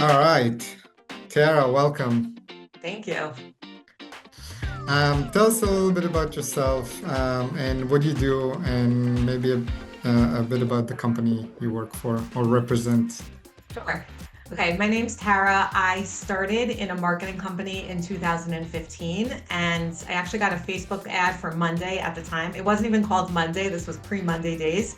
All right. Tara, welcome. Thank you. Tell us a little bit about yourself and what you do, and maybe a bit about the company you work for or represent. Sure. Okay, my name's Tara. I started in a marketing company in 2015, and I actually got a Facebook ad for Monday at the time. It wasn't even called Monday, this was pre-Monday days.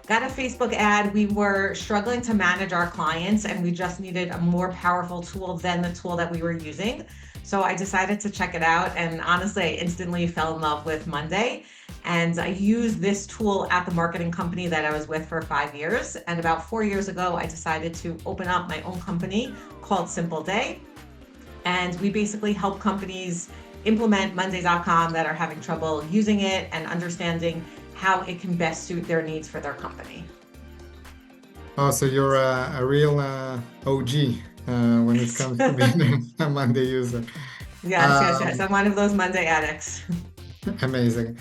Got a Facebook ad. We were struggling to manage our clients, and we just needed a more powerful tool than the tool that we were using. So I decided to check it out, and honestly, I instantly fell in love with Monday. And I used this tool at the marketing company that I was with for 5 years. And about 4 years ago, I decided to open up my own company called Simpleday. And we basically help companies implement Monday.com that are having trouble using it and understanding how it can best suit their needs for their company. Oh, so you're a real OG when it comes to being a Monday user. Yes, yes, yes. Um, I'm one of those Monday addicts. Amazing.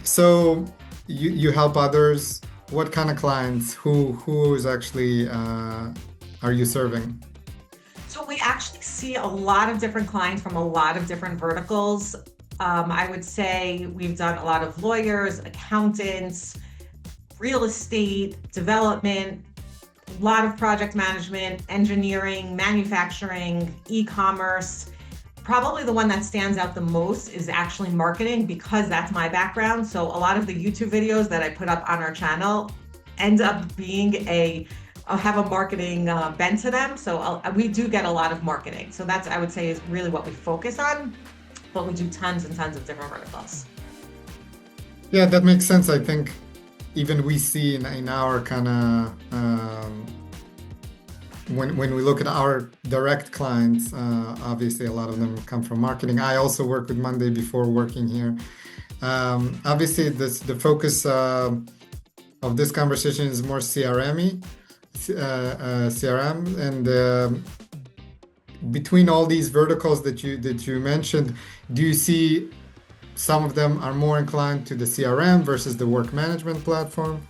So you help others. What kind of clients? Who is actually are you serving? So we actually see a lot of different clients from a lot of different verticals. I would say we've done a lot of lawyers, accountants, real estate, development, a lot of project management, engineering, manufacturing, e-commerce. Probably the one that stands out the most is actually marketing because that's my background. So a lot of the YouTube videos that I put up on our channel end up being have a marketing bent to them. So we do get a lot of marketing. So that's, I would say, is really what we focus on, but we do tons and tons of different verticals. Yeah, that makes sense. I think even we see in our kind of when we look at our direct clients, obviously a lot of them come from marketing. I also work with Monday before working here. Obviously, the focus of this conversation is more CRM-y, CRM, and between all these verticals that you mentioned, do you see some of them are more inclined to the CRM versus the work management platform?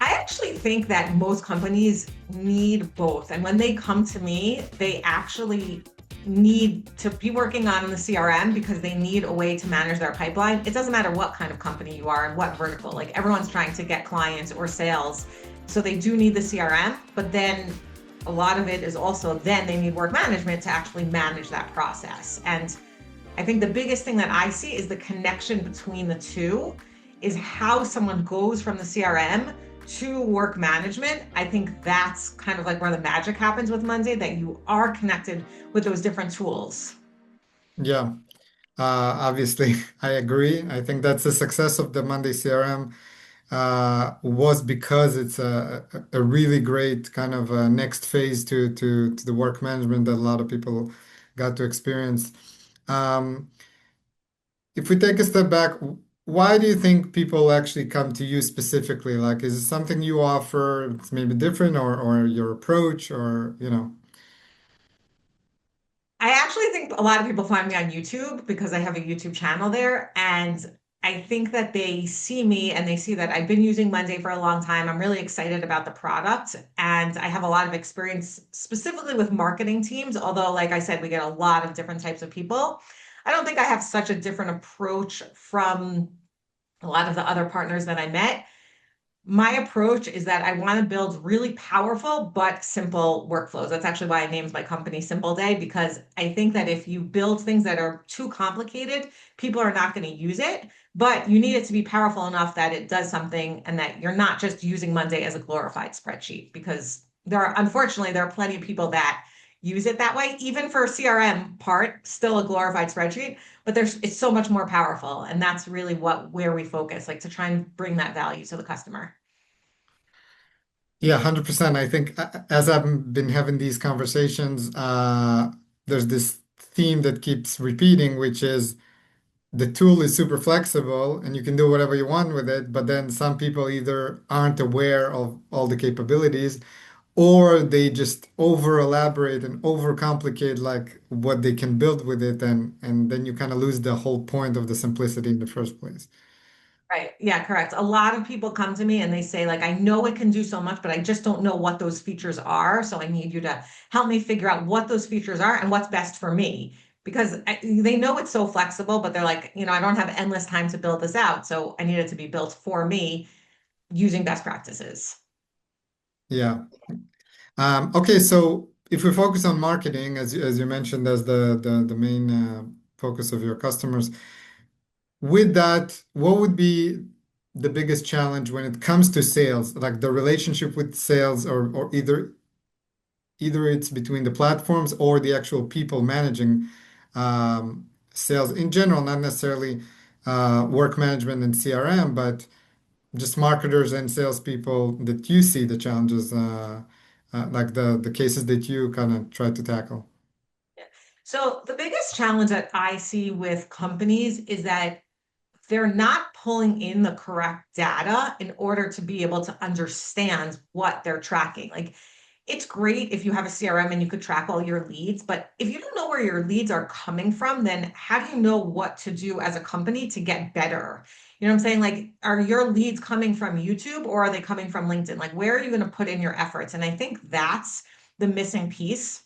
I actually think that most companies need both. And when they come to me, they actually need to be working on the CRM because they need a way to manage their pipeline. It doesn't matter what kind of company you are and what vertical, like everyone's trying to get clients or sales. So they do need the CRM, but then a lot of it is also then they need work management to actually manage that process. And I think the biggest thing that I see is the connection between the two is how someone goes from the CRM to work management. I think that's kind of like where the magic happens with Monday, that you are connected with those different tools. Yeah, obviously, I agree. I think that's the success of the Monday CRM was because it's a really great kind of next phase to the work management that a lot of people got to experience. Um, if we take a step back, why do you think people actually come to you specifically? Like, is it something you offer? It's maybe different, or your approach, or I actually think a lot of people find me on YouTube because I have a YouTube channel there. And I think that they see me and they see that I've been using Monday for a long time. I'm really excited about the product. And I have a lot of experience specifically with marketing teams. Although, like I said, we get a lot of different types of people. I don't think I have such a different approach from a lot of the other partners that I met. My approach is that I want to build really powerful but simple workflows. That's actually why I named my company Simpleday, because I think that if you build things that are too complicated, people are not going to use it. But you need it to be powerful enough that it does something and that you're not just using Monday as a glorified spreadsheet, because unfortunately, there are plenty of people that use it that way, even for CRM part, still a glorified spreadsheet, but it's so much more powerful. And that's really where we focus, like to try and bring that value to the customer. yeah, 100%. I think as I've been having these conversations, there's this theme that keeps repeating, which is the tool is super flexible and you can do whatever you want with it, but then some people either aren't aware of all the capabilities or they just over elaborate and over complicate like what they can build with it, and then you kind of lose the whole point of the simplicity in the first place. Right. Yeah, correct. A lot of people come to me and they say, like, I know it can do so much, but I just don't know what those features are. So I need you to help me figure out what those features are and what's best for me. Because they know it's so flexible, but they're like, I don't have endless time to build this out. So I need it to be built for me using best practices. Yeah. Okay, so if we focus on marketing, as you mentioned, as the main focus of your customers, with that, what would be the biggest challenge when it comes to sales, like the relationship with sales, or either it's between the platforms or the actual people managing sales in general, not necessarily work management and CRM, but just marketers and salespeople that you see the challenges, like the cases that you kind of try to tackle. So the biggest challenge that I see with companies is that they're not pulling in the correct data in order to be able to understand what they're tracking. Like, it's great if you have a CRM and you could track all your leads, but if you don't know where your leads are coming from, then how do you know what to do as a company to get better? You know what I'm saying? Like, are your leads coming from YouTube or are they coming from LinkedIn? Like, where are you going to put in your efforts? And I think that's the missing piece.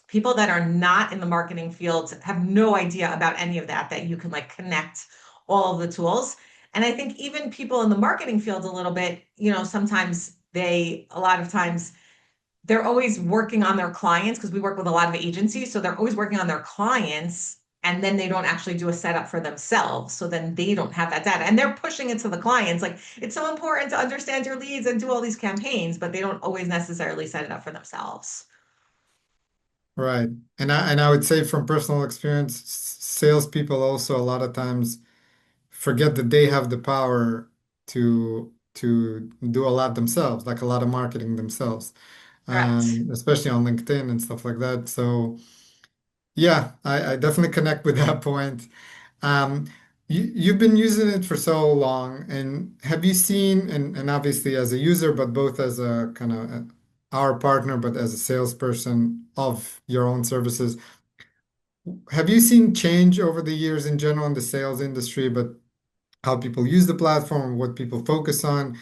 People that are not in the marketing field have no idea about any of that, that you can like connect all of the tools. And I think even people in the marketing field a little bit, sometimes a lot of times, they're always working on their clients because we work with a lot of agencies. So they're always working on their clients and then they don't actually do a setup for themselves. So then they don't have that data and they're pushing it to the clients. Like, it's so important to understand your leads and do all these campaigns, but they don't always necessarily set it up for themselves. Right. And I would say from personal experience, salespeople also a lot of times forget that they have the power to do a lot themselves, like a lot of marketing themselves, Correct. especially on LinkedIn and stuff like that. So yeah, I definitely connect with that point. Um, you've been using it for so long, and have you seen, and obviously as a user, but both as a kind of our partner, but as a salesperson of your own services, have you seen change over the years in general in the sales industry, but how people use the platform, what people focus on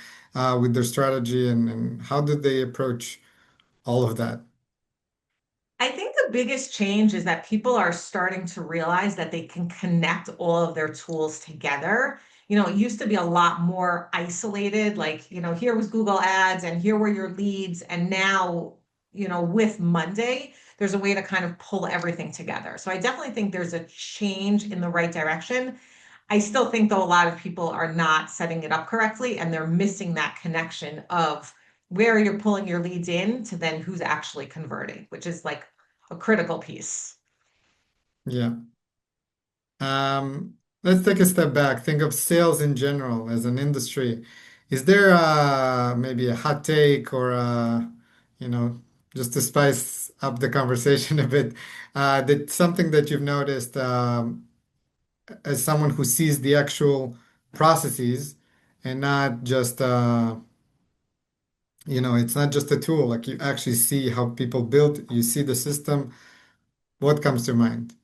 with their strategy, and how do they approach all of that? I think the biggest change is that people are starting to realize that they can connect all of their tools together. It used to be a lot more isolated, like, here was Google Ads and here were your leads. And now, with Monday, there's a way to kind of pull everything together. So I definitely think there's a change in the right direction. I still think, though, a lot of people are not setting it up correctly and they're missing that connection of where you're pulling your leads in to then who's actually converting, which is like a critical piece. Yeah. Let's take a step back. Think of sales in general as an industry. Is there maybe a hot take or you know, just to spice up the conversation a bit, that something that you've noticed as someone who sees the actual processes and not just it's not just a tool, like you actually see how people build, you see the system. What comes to mind?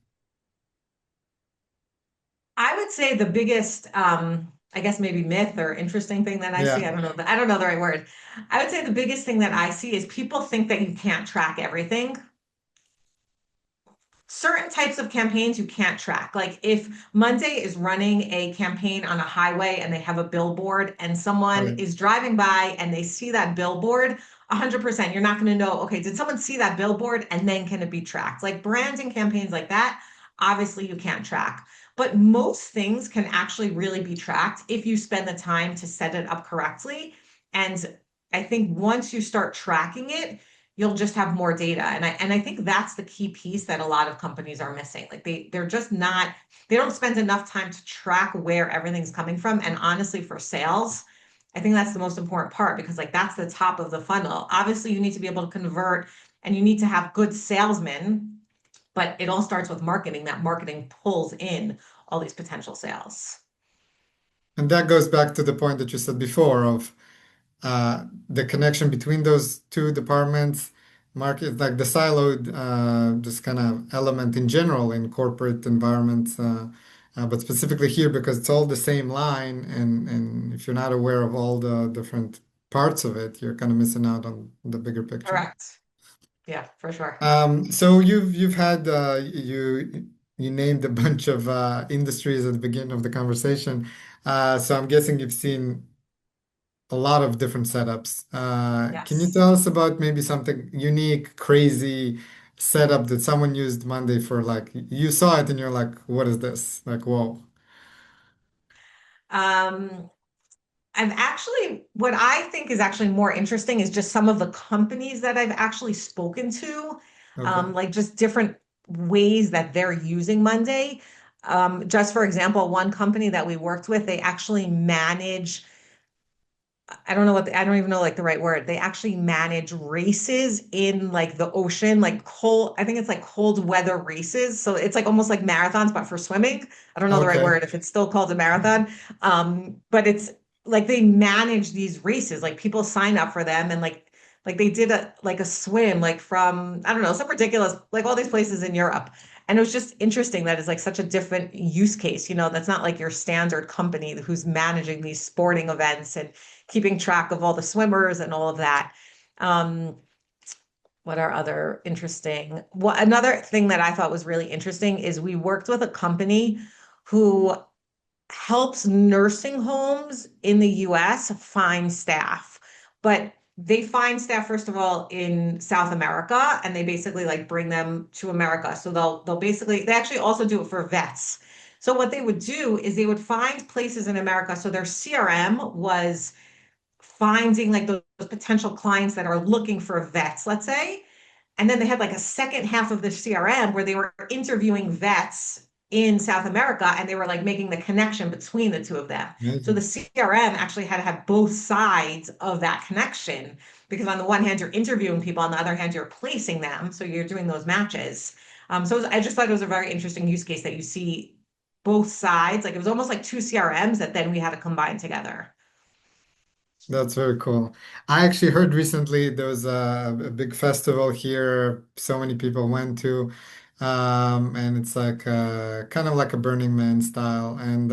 I would say the biggest, I guess maybe myth or interesting thing that I see, Yeah, I don't know the right word. I would say the biggest thing that I see is people think that you can't track everything. Certain types of campaigns you can't track. Like, if Monday is running a campaign on a highway and they have a billboard and someone right. is driving by and they see that billboard, 100% you're not going to know, okay, did someone see that billboard and then can it be tracked? Like, branding campaigns like that, obviously you can't track. But most things can actually really be tracked if you spend the time to set it up correctly. And I think once you start tracking it, you'll just have more data. And I think that's the key piece that a lot of companies are missing. Like, they're just not, they don't spend enough time to track where everything's coming from. And honestly, for sales, I think that's the most important part, because like that's the top of the funnel. Obviously, you need to be able to convert and you need to have good salesmen, but it all starts with marketing. That marketing pulls in all these potential sales. And that goes back to the point that you said before of the connection between those two departments, market, like the siloed just kind of element in general in corporate environments. But specifically here, because it's all the same line, and if you're not aware of all the different parts of it, you're kind of missing out on the bigger picture. Correct. Yeah, for sure. So you've had you named a bunch of industries at the beginning of the conversation. So I'm guessing you've seen a lot of different setups. Can you Yes. tell us about maybe something unique, crazy setup that someone used Monday for? Like you saw it and you're like, what is this? Like, whoa. Um, I've actually, what I think is actually more interesting is just some of the companies that I've actually spoken to, Okay. like just different ways that they're using Monday. Just for example, one company that we worked with, they actually manage I don't know I don't even know like the right word. They actually manage races in like the ocean, like cold, I think it's like cold weather races. So it's like almost like marathons, but for swimming. I don't know the right Okay. word if it's still called a marathon. But it's like they manage these races, like people sign up for them and like they did a swim like from I don't know, some ridiculous like all these places in Europe. And it was just interesting that it's like such a different use case, that's not like your standard company who's managing these sporting events and keeping track of all the swimmers and all of that. Um, what are other interesting? What another thing that I thought was really interesting is we worked with a company who helps nursing homes in the US find staff. But they find staff first of all in South America and they basically like bring them to America. So they'll basically they actually also do it for vets. So what they would do is they would find places in America. So their CRM was finding like those potential clients that are looking for vets, let's say. And then they had like a second half of the CRM where they were interviewing vets in South America and they were like making the connection between the two of them. So the Amazing. CRM actually had to have both sides of that connection because on the one hand, you're interviewing people, on the other hand, you're placing them. So you're doing those matches. I just thought it was a very interesting use case that you see both sides. Like it was almost like two CRMs that then we had to combine together. That's very cool. I actually heard recently there was a big festival here, so many people went to, and it's like kind of like a Burning Man style, and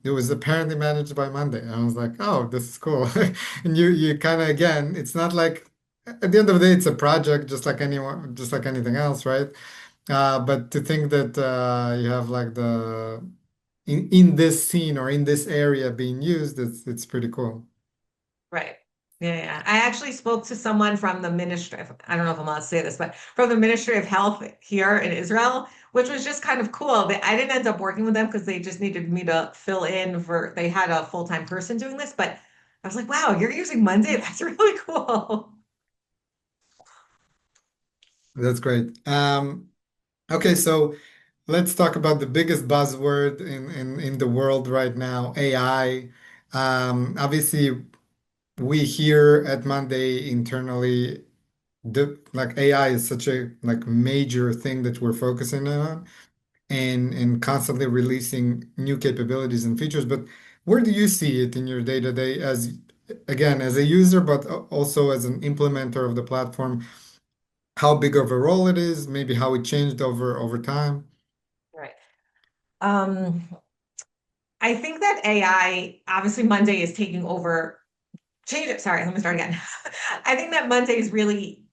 it was apparently managed by Monday. I was like, oh, this is cool. And you kind of again, it's not like at the end of the day, it's a project just like anyone, just like anything else, right? But to think that you have like the in this scene or in this area being used, it's pretty cool. Right. Yeah, yeah. I actually spoke to someone from the ministry. I don't know if I'm allowed to say this, but from the Ministry of Health here in Israel, which was just kind of cool. I didn't end up working with them because they just needed me to fill in for, they had a full-time person doing this, but I was like, wow, you're using Monday? That's really cool. That's great. Okay, so let's talk about the biggest buzzword in the world right now, AI. Obviously, we here at Monday internally, like AI is such a like major thing that we're focusing on and constantly releasing new capabilities and features. But where do you see it in your day-to-day as again as a user, but also as an implementer of the platform? How big of a role it is, maybe how it changed over time. Right. Um, I think that AI, obviously Monday is taking over, change it. Sorry, let me start again. I think that Monday is really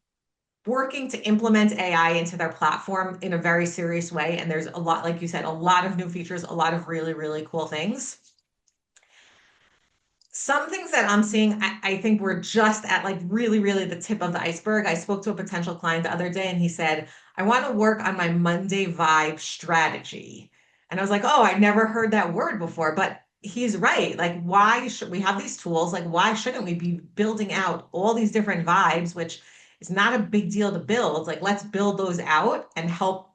working to implement AI into their platform in a very serious way. And there's a lot, like you said, a lot of new features, a lot of really, really cool things. Some things that I'm seeing, I think we're just at like really, really the tip of the iceberg. I spoke to a potential client the other day and he said, I want to work on my Monday vibe strategy. And I was like, oh, I never heard that word before, but he's right. Like, why should we have these tools? Like, why shouldn't we be building out all these different vibes, which is not a big deal to build? Like, let's build those out and help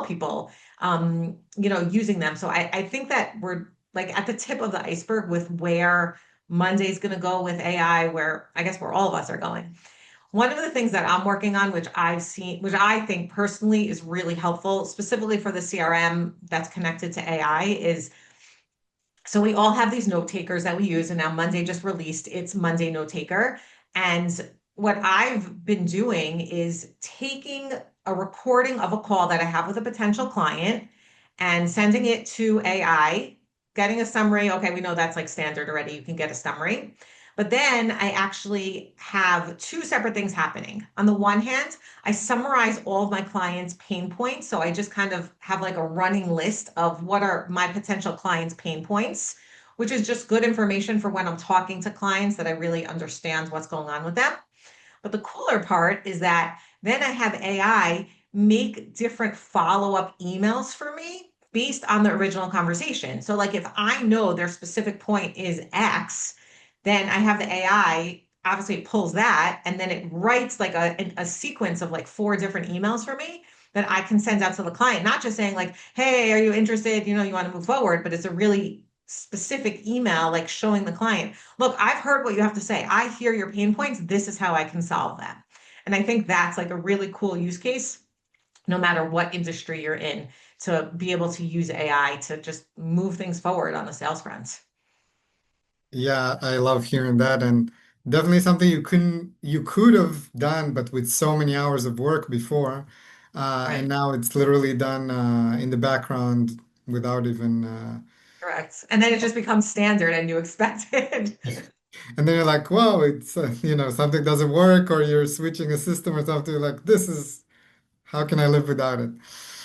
people using them. So I think that we're like at the tip of the iceberg with where Monday's going to go with AI, where I guess where all of us are going. One of the things that I'm working on, which I've seen, which I think personally is really helpful, specifically for the CRM that's connected to AI, is so we all have these note takers that we use, and now Monday just released its Monday note taker. And what I've been doing is taking a recording of a call that I have with a potential client and sending it to AI, getting a summary. Okay, we know that's like standard already. You can get a summary. But then I actually have two separate things happening. On the one hand, I summarize all of my clients' pain points. So I just kind of have like a running list of what are my potential clients' pain points, which is just good information for when I'm talking to clients that I really understand what's going on with them. But the cooler part is that then I have AI make different follow-up emails for me based on the original conversation. So, like if I know their specific point is X, then I have the AI obviously it pulls that and then it writes like a sequence of like four different emails for me that I can send out to the client, not just saying like, hey, are you interested? You want to move forward, but it's a really specific email like showing the client, look, I've heard what you have to say. I hear your pain points. This is how I can solve them. And I think that's like a really cool use case, no matter what industry you're in, to be able to use AI to just move things forward on the sales front. Yeah, I love hearing that, and definitely something you could have done, but with so many hours of work before, and Right. now it's literally done in the background without even. Correct. And then it just becomes standard and you expect it. And then you're like, whoa, it's something doesn't work, or you're switching a system or something. Like, this is how can I live without it?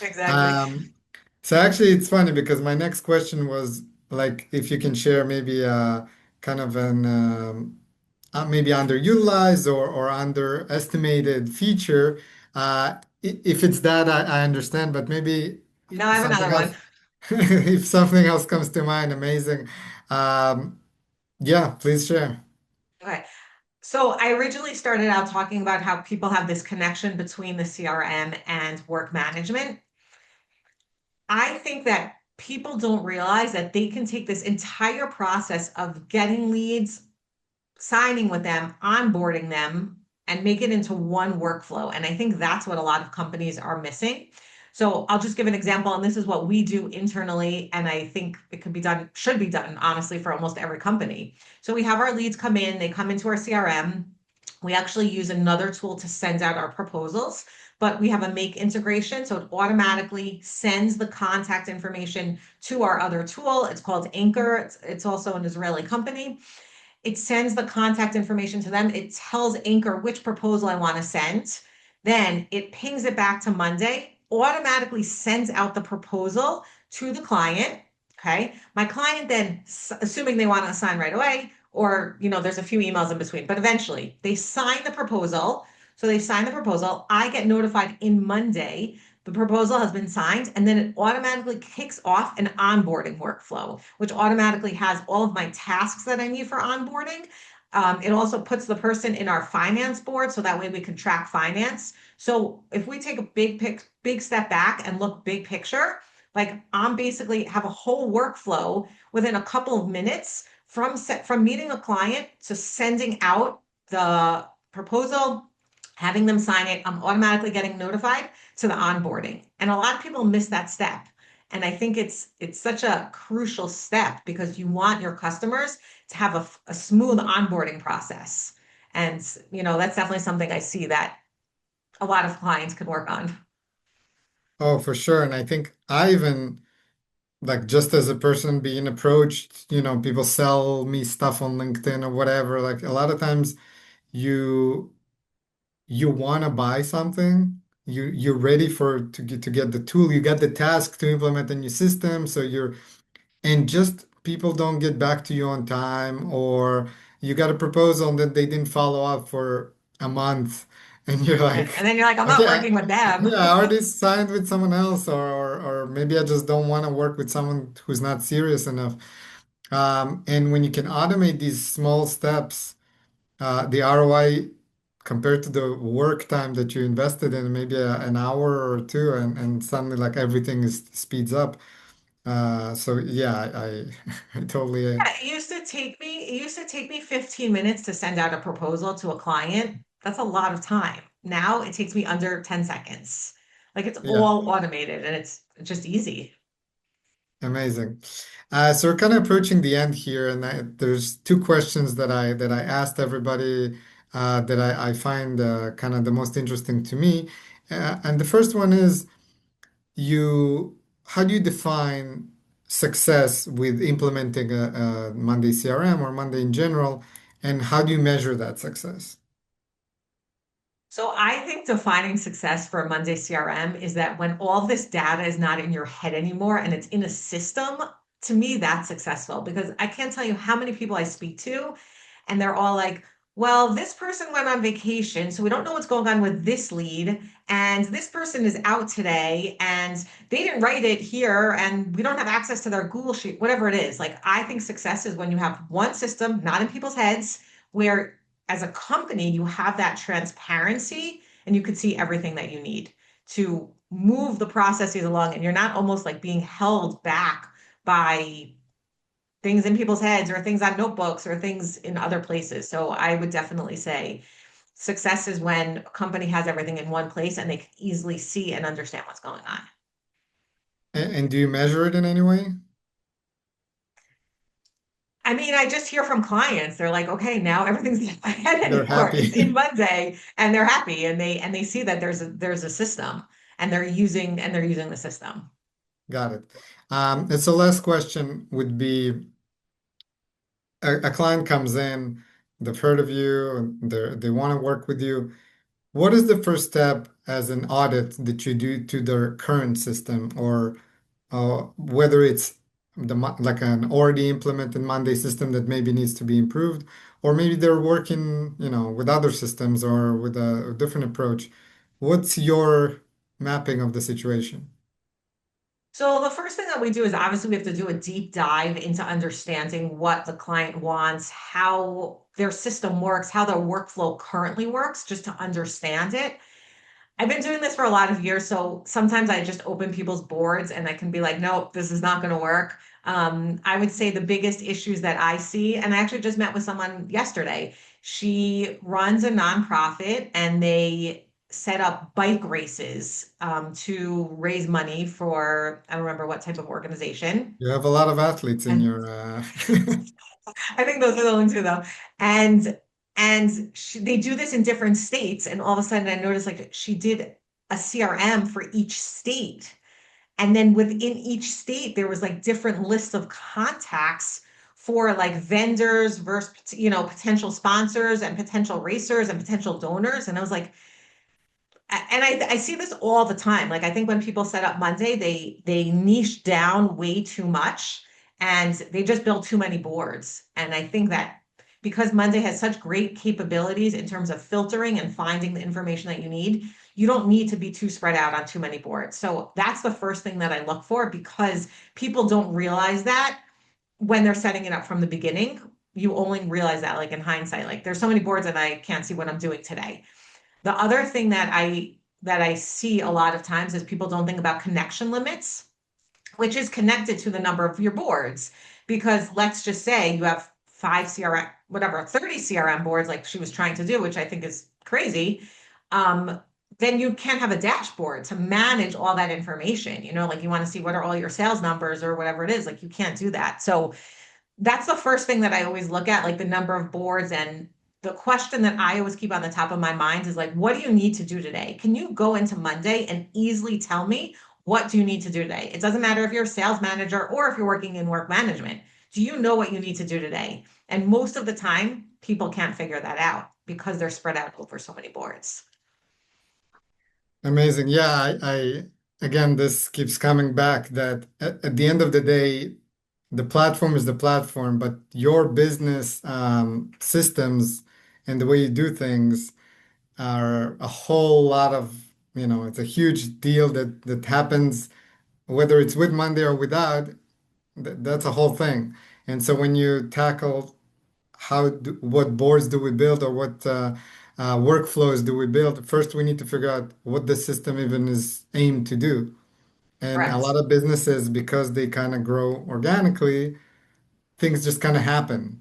Exactly. Um, so actually, it's funny because my next question was like, if you can share maybe kind of an maybe underutilized or underestimated feature. If it's that, I understand, but maybe Now I have something another one. else, if something else comes to mind, amazing. Um, yeah, please share. Okay. So I originally started out talking about how people have this connection between the CRM and work management. I think that people don't realize that they can take this entire process of getting leads, signing with them, onboarding them, and make it into one workflow. And I think that's what a lot of companies are missing. So I'll just give an example, and this is what we do internally, and I think it could be done, should be done, honestly, for almost every company. So we have our leads come in, they come into our CRM. We actually use another tool to send out our proposals, but we have a make integration. So it automatically sends the contact information to our other tool. It's called Anchor. It's also an Israeli company. It sends the contact information to them. It tells Anchor which proposal I want to send. Then it pings it back to Monday, automatically sends out the proposal to the client. Okay. My client then, assuming they want to sign right away, or, there's a few emails in between, but eventually they sign the proposal. So they sign the proposal. I get notified in Monday the proposal has been signed, and then it automatically kicks off an onboarding workflow, which automatically has all of my tasks that I need for onboarding. It also puts the person in our finance board so that way we can track finance. So if we take a big step back and look big picture, like I'm basically have a whole workflow within a couple of minutes from meeting a client to sending out the proposal, having them sign it. I'm automatically getting notified to the onboarding. And a lot of people miss that step. And I think it's such a crucial step because you want your customers to have a smooth onboarding process. And that's definitely something I see that a lot of clients can work on. Oh, for sure. And I think I even like just as a person being approached, people sell me stuff on LinkedIn or whatever. Like a lot of times you you want to buy something, you're ready for to get the tool, you get the task to implement a new system, so and just people don't get back to you on time, or you got a proposal that they didn't follow up for a month, and you're Right. And like, then you're like, I'm not okay, working with them. yeah, I already signed with someone else, or maybe I just don't want to work with someone who's not serious enough. And when you can automate these small steps, the ROI compared to the work time that you invested in, maybe an hour or two, and suddenly like everything is speeds up. So yeah, I totally Yeah, it used to take me 15 minutes to send out a proposal to a client. That's a lot of time. Now it takes me under 10 seconds. Like it's yeah, all automated and it's just easy. amazing. So we're kind of approaching the end here, and there's two questions that I asked everybody that I find kind of the most interesting to me. And the first one is you how do you define success with implementing a Monday CRM or Monday in general, and how do you measure that success? So I think defining success for a Monday CRM is that when all this data is not in your head anymore and it's in a system, to me, that's successful because I can't tell you how many people I speak to and they're all like, well, this person went on vacation, so we don't know what's going on with this lead. And this person is out today and they didn't write it here and we don't have access to their Google Sheet, whatever it is. Like, I think success is when you have one system, not in people's heads, where as a company, you have that transparency and you could see everything that you need to move the processes along. And you're not almost like being held back by things in people's heads or things on notebooks or things in other places. So I would definitely say success is when a company has everything in one place and they can easily see and understand what's going on. And do you measure it in any way? I mean, I just hear from clients. They're like, okay, now everything's not in my head They're anymore. It's in happy. Monday and they're happy and they see that there's a system and they're using the system. Got it. And so last question would be a client comes in, they've heard of you, and they want to work with you. What is the first step as an audit that you do to their current system, or whether it's like an already implemented Monday system that maybe needs to be improved, or maybe they're working, with other systems or with a different approach. What's your mapping of the situation? So the first thing that we do is obviously we have to do a deep dive into understanding what the client wants, how their system works, how their workflow currently works, just to understand it. I've been doing this for a lot of years, so sometimes I just open people's boards and I can be like, nope, this is not going to work. I would say the biggest issues that I see, and I actually just met with someone yesterday. She runs a nonprofit and they set up bike races to raise money for, I don't remember what type of organization. You have a lot of athletes in And your I think those are the only two though. And they do this in different states. And all of a sudden I noticed like she did a CRM for each state. And then within each state, there was like different lists of contacts for like vendors versus, potential sponsors and potential racers and potential donors. And I was like, and I see this all the time. Like I think when people set up Monday, they niche down way too much and they just build too many boards. And I think that because Monday has such great capabilities in terms of filtering and finding the information that you need, you don't need to be too spread out on too many boards. So that's the first thing that I look for because people don't realize that when they're setting it up from the beginning. You only realize that like in hindsight, like there's so many boards and I can't see what I'm doing today. The other thing that I see a lot of times is people don't think about connection limits, which is connected to the number of your boards. Because let's just say you have five CRM, whatever, 30 CRM boards, like she was trying to do, which I think is crazy. Um, then you can't have a dashboard to manage all that information. Like you want to see what are all your sales numbers or whatever it is. Like you can't do that. So that's the first thing that I always look at, like the number of boards. And the question that I always keep on the top of my mind is like, what do you need to do today? Can you go into Monday and easily tell me what do you need to do today? It doesn't matter if you're a sales manager or if you're working in work management. Do you know what you need to do today? And most of the time, people can't figure that out because they're spread out over so many boards. amazing. Yeah, again, this keeps coming back that at the end of the day, the platform is the platform, but your business systems and the way you do things are a whole lot of, it's a huge deal that happens, whether it's with Monday or without, that's a whole thing. And so when you tackle what boards do we build or what workflows do we build, first we need to figure out what the system even is aimed to do. And a Correct. lot of businesses, because they kind of grow organically, things just kind of happen.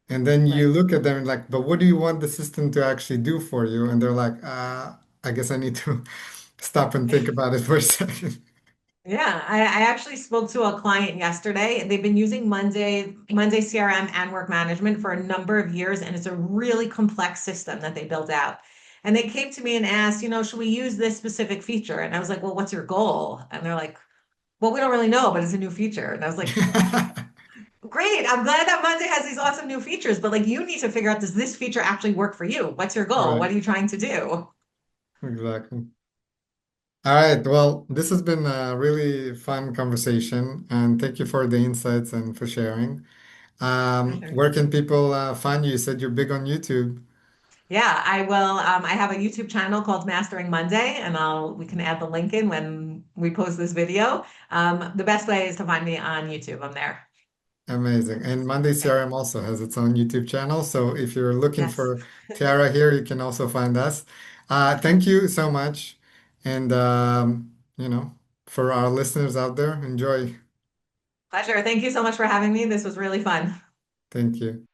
And then you Right. look at them and like, but what do you want the system to actually do for you? And they're like, I guess I need to stop and think about it for a second. Yeah, I actually spoke to a client yesterday. They've been using Monday CRM and work management for a number of years, and it's a really complex system that they built out. And they came to me and asked, should we use this specific feature? And I was like, well, what's your goal? And they're like, well, we don't really know, but it's a new feature. And I was like, great. I'm glad that Monday has these awesome new features, but like you need to figure out, does this feature actually work for you? What's your goal? Right, What are you trying to do? exactly. All right. Well, this has been a really fun conversation, and thank you for the insights and for sharing. Pleasure. Where can people find you? You said you're big on YouTube. Yeah, I will. I have a YouTube channel called Mastering Monday, and we can add the link in when we post this video. The best way is to find me on YouTube. I'm there. Amazing. And Monday CRM also has its own YouTube channel. So if you're looking Yes. for Tiara here, you can also find us. Thank you so much. And, for our listeners out there, enjoy. Pleasure. Thank you so much for having me. This was really fun. Thank you.